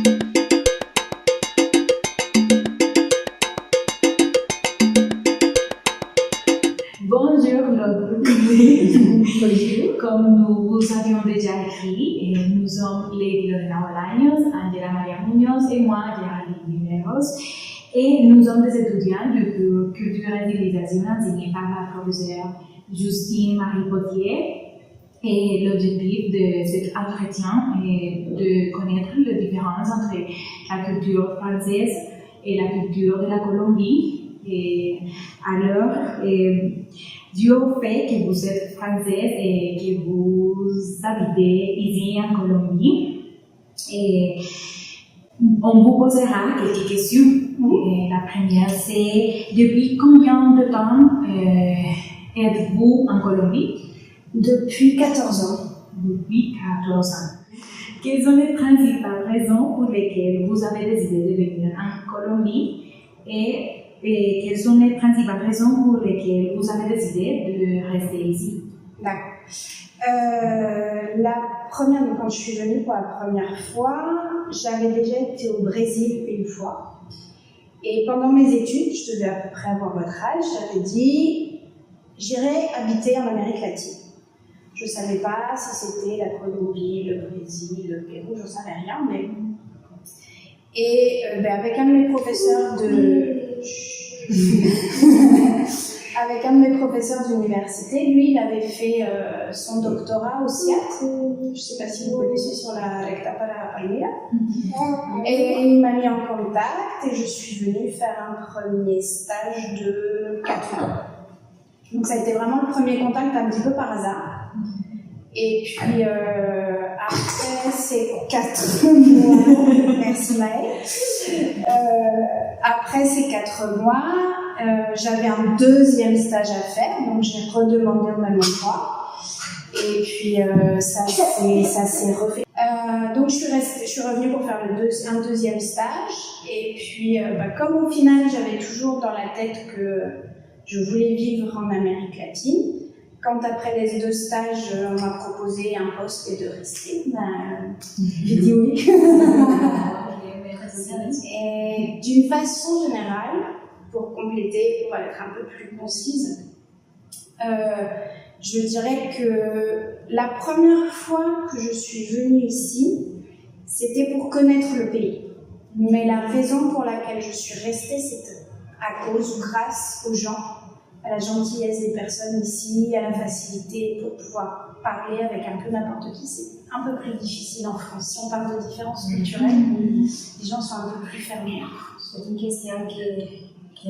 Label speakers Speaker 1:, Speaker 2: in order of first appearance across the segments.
Speaker 1: Bonjour, comme nous vous avions déjà écrit, nous sommes Lady Lorena Bolaños, Angela Maria Muñoz et moi, Géraldine Viveros, et nous sommes des étudiants du cours Culture et Civilisation enseigné par la professeure Justine Marie Potier. Et l'objectif de cet entretien est de connaître les différences entre la culture française et la culture de la Colombie. Et alors, dû au fait que vous êtes française et que vous habitez ici en Colombie, et on vous posera quelques questions. Et la première, c'est depuis combien de temps êtes-vous en Colombie?
Speaker 2: Depuis 14 ans.
Speaker 1: Depuis 14 ans. Quelles sont les principales raisons pour lesquelles vous avez décidé de venir en Colombie et quelles sont les principales raisons pour lesquelles vous avez décidé de rester ici?
Speaker 2: D'accord. La première, quand je suis venue pour la première fois, j'avais déjà été au Brésil une fois. Et pendant mes études, je devais à peu près avoir votre âge, j'avais dit j'irai habiter en Amérique latine. Je ne savais pas si c'était la Colombie, le Brésil, le Pérou, je ne savais rien, mais... Et avec un de mes professeurs d'université, lui, il avait fait son doctorat au CIAT. Je ne sais pas si vous connaissez, sur la Recta para Palmira. Et il m'a mis en contact et je suis venue faire un premier stage de 4 mois. Donc ça a été vraiment le premier contact un petit peu par hasard. Et puis après ces 4 mois, merci Maëlle, après ces 4 mois, j'avais un deuxième stage à faire, donc j'ai redemandé au même endroit. Et puis ça s'est refait. Donc je suis revenue pour faire un deuxième stage. Et puis comme au final j'avais toujours dans la tête que je voulais vivre en Amérique latine, quand après les 2 stages, on m'a proposé un poste et de rester, j'ai dit oui. Et d'une façon générale, pour compléter, pour être un peu plus concise, je dirais que la première fois que je suis venue ici, c'était pour connaître le pays. Mais la raison pour laquelle je suis restée, c'est à cause ou grâce aux gens, à la gentillesse des personnes ici, à la facilité pour pouvoir parler avec un peu n'importe qui. C'est un peu plus difficile en France. Si on parle de différences culturelles, les gens sont un peu plus fermés.
Speaker 3: C'est une question qui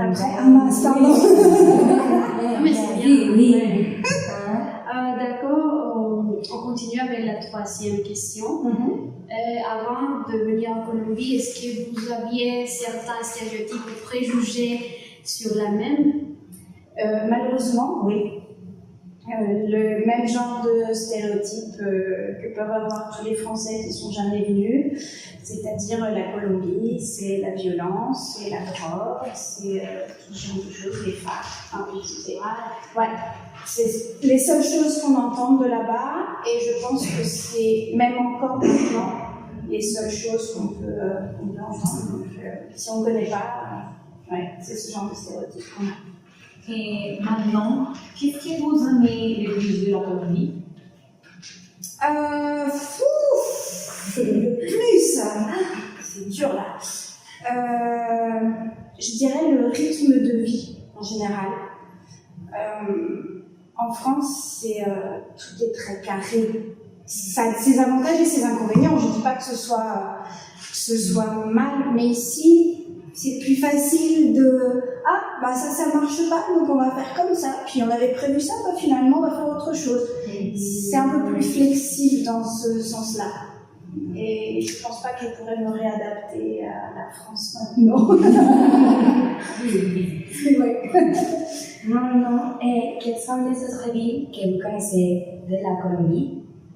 Speaker 2: Après,
Speaker 3: mais c'est bien.
Speaker 1: Oui.
Speaker 3: D'accord, on continue avec la 3e question. Avant de venir en Colombie, est-ce que vous aviez certains stéréotypes ou préjugés sur la même?
Speaker 2: Malheureusement, oui. Le même genre de stéréotypes que peuvent avoir tous les Français qui ne sont jamais venus, c'est-à-dire la Colombie, c'est la violence, c'est la drogue, c'est tout ce genre de choses, les femmes, c'est les seules choses qu'on entend de là-bas, et je pense que c'est même encore maintenant les seules choses qu'on peut entendre. Donc, si on ne connaît pas, c'est ce genre de stéréotypes qu'on a.
Speaker 1: Et maintenant, qu'est-ce que vous aimez le plus de la Colombie?
Speaker 2: Le plus, c'est dur là. Je dirais le rythme de vie en général. En France, tout est très carré. Ça a ses avantages et ses inconvénients. Je ne dis pas que ce soit mal, mais ici, c'est plus facile ça marche pas, donc on va faire comme ça. Puis on avait prévu ça, finalement on va faire autre chose. C'est un peu plus flexible dans ce sens-là. Et je pense pas que je pourrais me réadapter à la France maintenant.
Speaker 3: Non. Et quelles sont les autres villes que vous connaissez de la Colombie?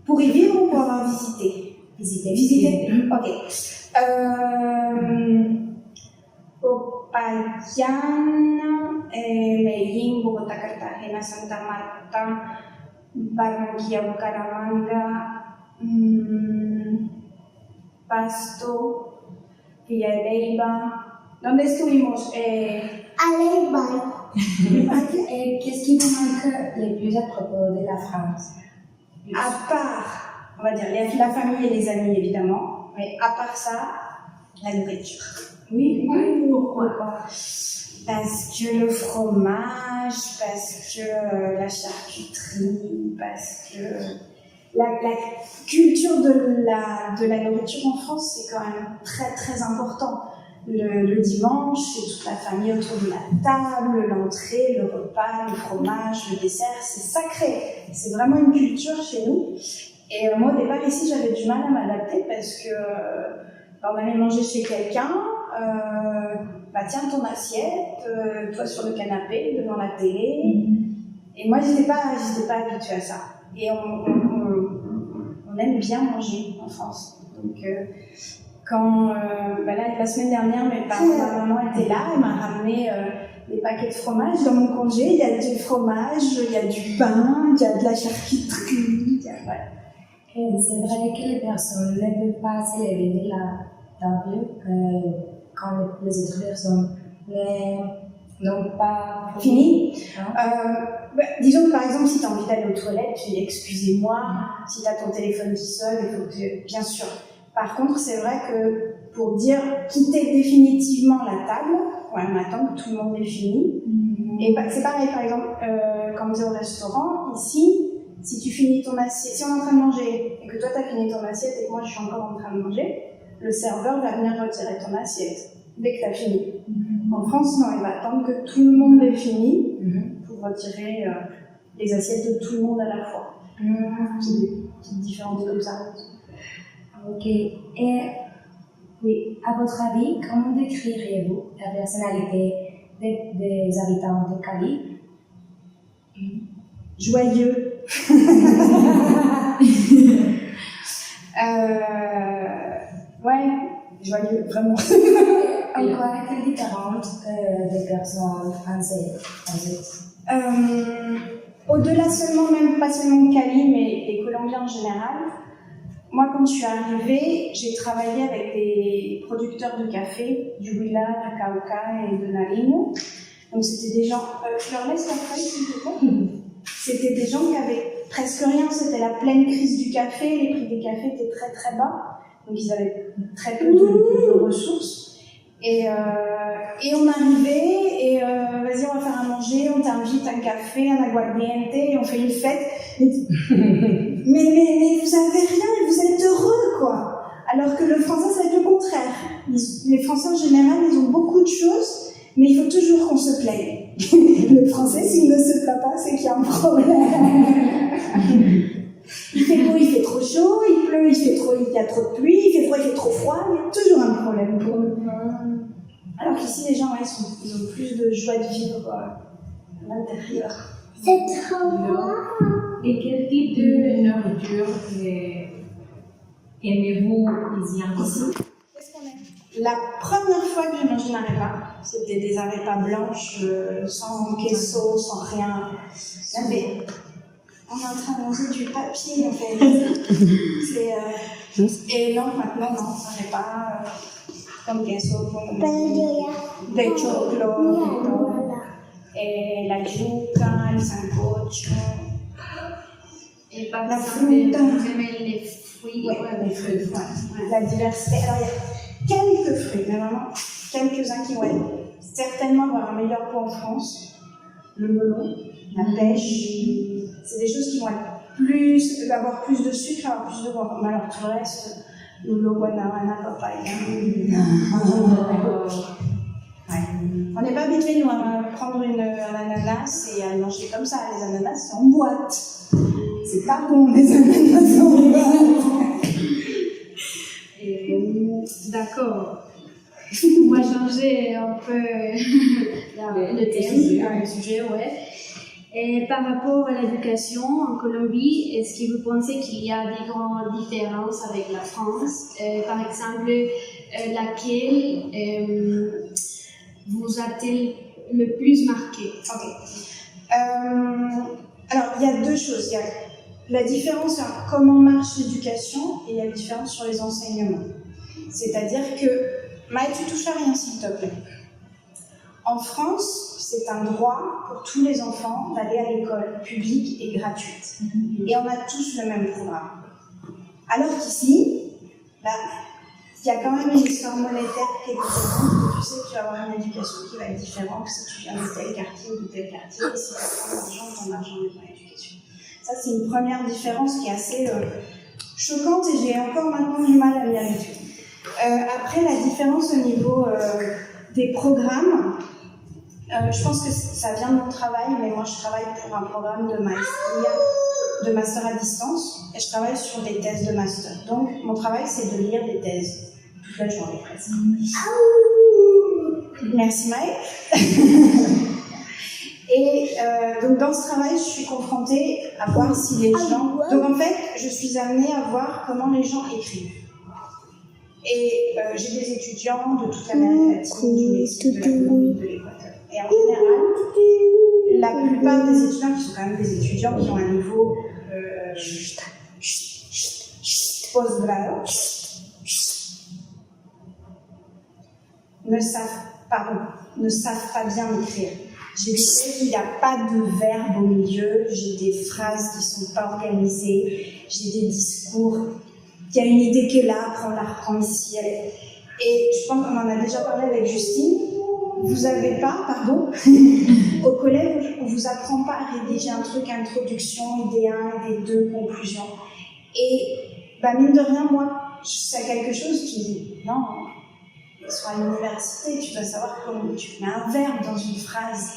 Speaker 2: Pour y vivre ou pour avoir visité? Visiter. Ok. Popayán, Medellín, Bogotá, Cartagena, Santa Marta, Barranquilla, Bucaramanga, Pasto, y a Leiba. ¿Dónde estuvimos?
Speaker 4: Aleba. Qu'est-ce qui vous manque le plus à propos de la France?
Speaker 2: À part, on va dire, la famille et les amis, évidemment. Mais à part ça, la nourriture.
Speaker 4: Oui, pourquoi?
Speaker 2: Parce que le fromage, parce que la charcuterie, parce que la culture de la nourriture en France, c'est quand même très très important. Le dimanche, c'est toute la famille autour de la table, l'entrée, le repas, le fromage, le dessert, c'est sacré. C'est vraiment une culture chez nous. Et moi, au départ, ici, j'avais du mal à m'adapter parce que on allait manger chez quelqu'un, tiens ton assiette, toi sur le canapé, devant la télé. Et moi, j'étais pas habituée à ça. Et on aime bien manger en France. Donc, quand la semaine dernière, ma maman était là, elle m'a ramené des paquets de fromage. Dans mon congé, il y a du fromage, il y a du pain, il y a de la charcuterie. Voilà.
Speaker 4: C'est vrai que les personnes ne peuvent pas s'élever de la table quand les autres personnes n'ont pas
Speaker 2: fini. Disons que par exemple, si tu as envie d'aller aux toilettes, tu dis excusez-moi. Si tu as ton téléphone qui sonne, il faut que bien sûr. Par contre, c'est vrai que pour dire quitter définitivement la table, on attend que tout le monde ait fini. Et c'est pareil, par exemple, quand on est au restaurant, ici, si tu finis ton assiette, si on est en train de manger et que toi tu as fini ton assiette et que moi je suis encore en train de manger, le serveur va venir retirer ton assiette dès que tu as fini. En France, non, il va attendre que tout le monde ait fini pour retirer les assiettes de tout le monde à la fois. C'est des petites différences comme ça.
Speaker 4: Ok. Et oui, à votre avis, comment décririez-vous la personnalité des habitants de Cali?
Speaker 2: Joyeux. Ouais, joyeux, vraiment.
Speaker 4: En quoi est-elle différente des personnes françaises?
Speaker 2: Au-delà seulement, même pas seulement de Cali, mais des Colombiens en général. Moi, quand je suis arrivée, j'ai travaillé avec des producteurs de café, du Huila, du Cauca et de Nariño. Donc, c'était des gens... je leur laisse la feuille, s'il te plaît. C'était des gens qui avaient presque rien. C'était la pleine crise du café. Les prix des cafés étaient très, très bas. Donc, ils avaient très peu de ressources. Et on arrivait, et vas-y, on va faire à manger, on t'invite un café, un aguardiente, et on fait une fête. Mais vous avez rien et vous êtes heureux, quoi. Alors que le français, ça va être le contraire. Les Français, en général, ils ont beaucoup de choses, mais il faut toujours qu'on se plaigne. Le français, s'il ne se plaint pas, c'est qu'il y a un problème. Il fait beau, il fait trop chaud, il pleut, il y a trop de pluie, il fait froid, il fait trop froid, il y a toujours un problème pour eux. Alors qu'ici, les gens, ils ont plus de joie de vivre à l'intérieur.
Speaker 4: C'est trop bon.
Speaker 1: Et quel type de nourriture aimez-vous ici en Colombie?
Speaker 2: Qu'est-ce qu'on aime? La première fois que j'ai mangé une arepa, c'était des arepas blanches, sans queso, sans rien. Mais on est en train de manger du papier, en fait. Et non, maintenant, non, arepa con queso, con de choclo, et la yuca, el sancocho.
Speaker 3: Et par
Speaker 2: La
Speaker 3: exemple,
Speaker 2: fruta.
Speaker 3: vous aimez les fruits?
Speaker 2: Oui, les fruits, ouais. La diversité. Alors, il y a quelques fruits, mais vraiment quelques-uns qui vont certainement avoir un meilleur goût en France. Le melon, la pêche, c'est des choses qui vont avoir plus de sucre, avoir plus de goût. Mais alors, tout le reste, le guanabana, papaya. Ouais. On n'est pas habitué, nous, à prendre un ananas et à le manger comme ça. Les ananas, c'est en boîte. C'est pas bon, les ananas en boîte.
Speaker 3: D'accord. On va changer un peu le thème, le sujet, ouais. Et par rapport à l'éducation en Colombie, est-ce que vous pensez qu'il y a des grandes différences avec la France? Par exemple, laquelle vous a-t-elle le plus marqué?
Speaker 2: Ok. Alors, il y a deux choses. Il y a la différence sur comment marche l'éducation et il y a la différence sur les enseignements. C'est-à-dire que Maë, tu touches à rien, s'il te plaît. En France, c'est un droit pour tous les enfants d'aller à l'école publique et gratuite. Et on a tous le même programme. Alors qu'ici, il y a quand même une histoire monétaire qui est différente, que tu sais que tu vas avoir une éducation qui va être différente que si tu viens de tel quartier ou de tel quartier, et si tu as l'argent, ton argent est dans l'éducation. Ça, c'est une première différence qui est assez choquante et j'ai encore maintenant du mal à m'y habituer. Après, la différence au niveau des programmes, je pense que ça vient de mon travail, mais moi je travaille pour un programme de master à distance et je travaille sur des thèses de master. Donc mon travail c'est de lire des thèses toute la journée presque. Merci Maë. Et donc dans ce travail je suis confrontée à voir si les gens... Donc en fait je suis amenée à voir comment les gens écrivent. Et j'ai des étudiants de toute l'Amérique latine, du Mexique, de la Colombie, de l'Équateur. Et en général, la plupart des étudiants, qui sont quand même des étudiants qui ont un niveau postgrado, ne savent pas bien écrire. J'ai des textes où il n'y a pas de verbe au milieu, j'ai des phrases qui ne sont pas organisées, j'ai des discours. Il y a une idée qui est là, après on la reprend ici. Et je pense qu'on en a déjà parlé avec Justine. Vous n'avez pas, au collège, on ne vous apprend pas à rédiger un truc, introduction, idée 1, idée 2, conclusion. Et mine de rien, moi, c'est quelque chose qui dit, non, soit à l'université, tu dois savoir comment tu mets un verbe dans une phrase.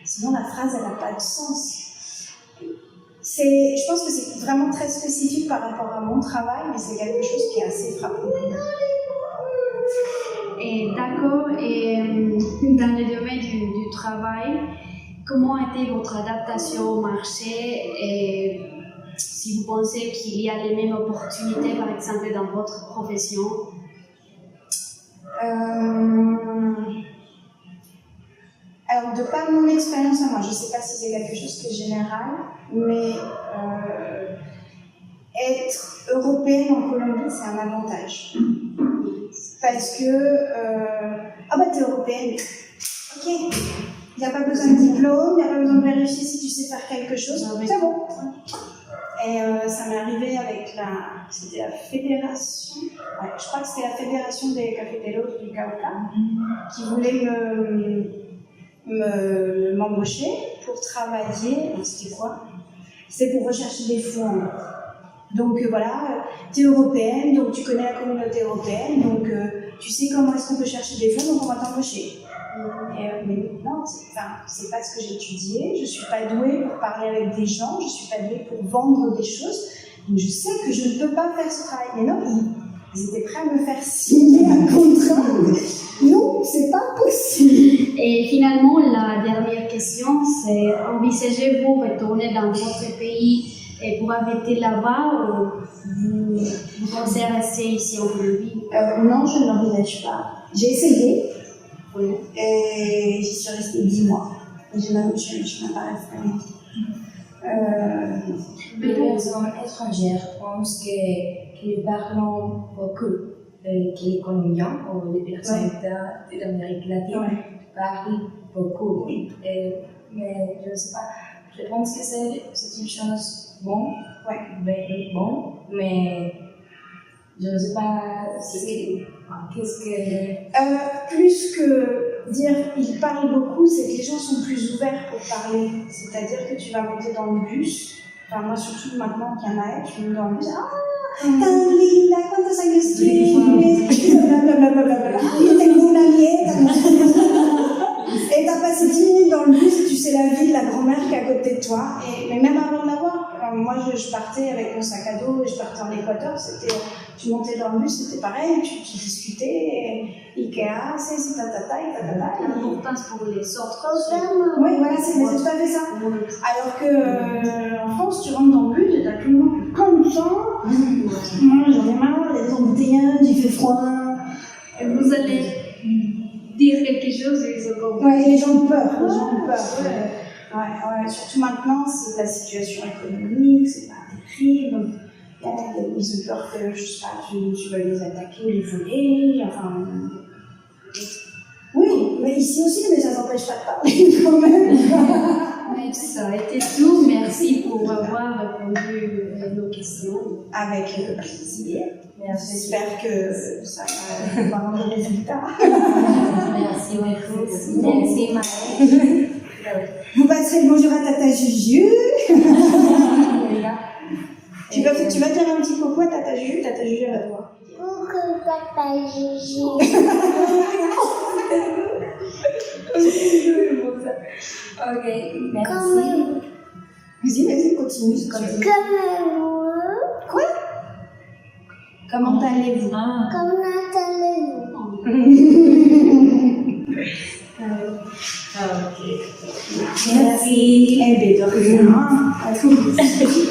Speaker 2: Sinon, la phrase, elle n'a pas de sens. Je pense que c'est vraiment très spécifique par rapport à mon travail, mais c'est quelque chose qui est assez frappant.
Speaker 3: D'accord, et dans le domaine du travail, comment a été votre adaptation au marché et si vous pensez qu'il y a les mêmes opportunités, par exemple, dans votre profession?
Speaker 2: Alors, de par mon expérience à moi, je ne sais pas si c'est quelque chose qui est général, mais être européenne en Colombie, c'est un avantage. Parce que, t'es européenne, ok, il n'y a pas besoin de diplôme, il n'y a pas besoin de vérifier si tu sais faire quelque chose, c'est bon. Et ça m'est arrivé avec c'était la fédération, je crois que c'était la fédération des cafeteros du Cauca, qui voulait m'embaucher pour travailler. C'était quoi? C'était pour rechercher des fonds. Donc voilà, tu es européenne, donc tu connais la communauté européenne, donc tu sais comment est-ce qu'on peut chercher des fonds, donc on va t'embaucher. Mais non, c'est pas ce que j'ai étudié, je suis pas douée pour parler avec des gens, je suis pas douée pour vendre des choses, donc je sais que je ne peux pas faire ce travail. Mais non, ils étaient prêts à me faire signer un contrat. Non, c'est pas possible.
Speaker 3: Et finalement, la dernière question, c'est envisagez-vous retourner dans votre pays et pour habiter là-bas ou vous pensez rester ici en Colombie?
Speaker 2: Non, je ne l'envisage pas. J'ai essayé et j'y suis restée 10 mois. Et je n'ai pas resté.
Speaker 4: Les personnes étrangères pensent qu'ils parlent beaucoup, que les Colombiens ou les personnes d'Amérique latine parlent beaucoup. Mais je ne sais pas, je pense que c'est une chose bonne, mais je ne sais pas qu'est-ce que...
Speaker 2: Plus que dire ils parlent beaucoup, c'est que les gens sont plus ouverts pour parler. C'est-à-dire que tu vas monter dans le bus, enfin moi surtout maintenant qu'il y en a, tu montes dans le bus, tan linda, ¿cuántos años tienes? Blablabla. Yo tengo una nieta. Et t'as passé 10 minutes dans le bus et tu sais la vie de la grand-mère qui est à côté de toi. Mais même avant de l'avoir, moi je partais avec mon sac à dos et je partais en Équateur, tu montais dans le bus, c'était pareil, tu discutais, Ikea, c'est tatata.
Speaker 3: L'importance pour les autres.
Speaker 2: Oui, voilà, c'est tout à fait ça. Alors que en France, tu rentres dans le bus et t'as tout le monde comme ça. Moi j'en ai marre, il y a des embouteillages, il fait froid.
Speaker 3: Et vous allez dire quelque chose et ils ont compris.
Speaker 2: Ouais, les gens ont peur. Ouais, surtout maintenant, c'est la situation économique, c'est pas terrible. Ils ont peur que, je sais pas, tu vas les attaquer ou les voler, enfin... mais ici aussi, mais ça n'empêche pas de parler quand même.
Speaker 3: Mais ça a été tout. Merci pour avoir répondu à nos questions.
Speaker 2: Avec plaisir. J'espère que ça va avoir un résultat.
Speaker 4: Merci beaucoup. Merci Marie.
Speaker 2: Vous passerez le bonjour à Tata Juju. Tu vas dire un petit coucou à Tata Juju. Tata Juju, elle va te voir.
Speaker 5: Coucou Tata Juju.
Speaker 4: Ok, merci.
Speaker 2: Vas-y, continue.
Speaker 5: Comment
Speaker 2: Quoi? Comment allez-vous?
Speaker 5: allez-vous?
Speaker 2: Merci. Eh bien, de rien. À tous.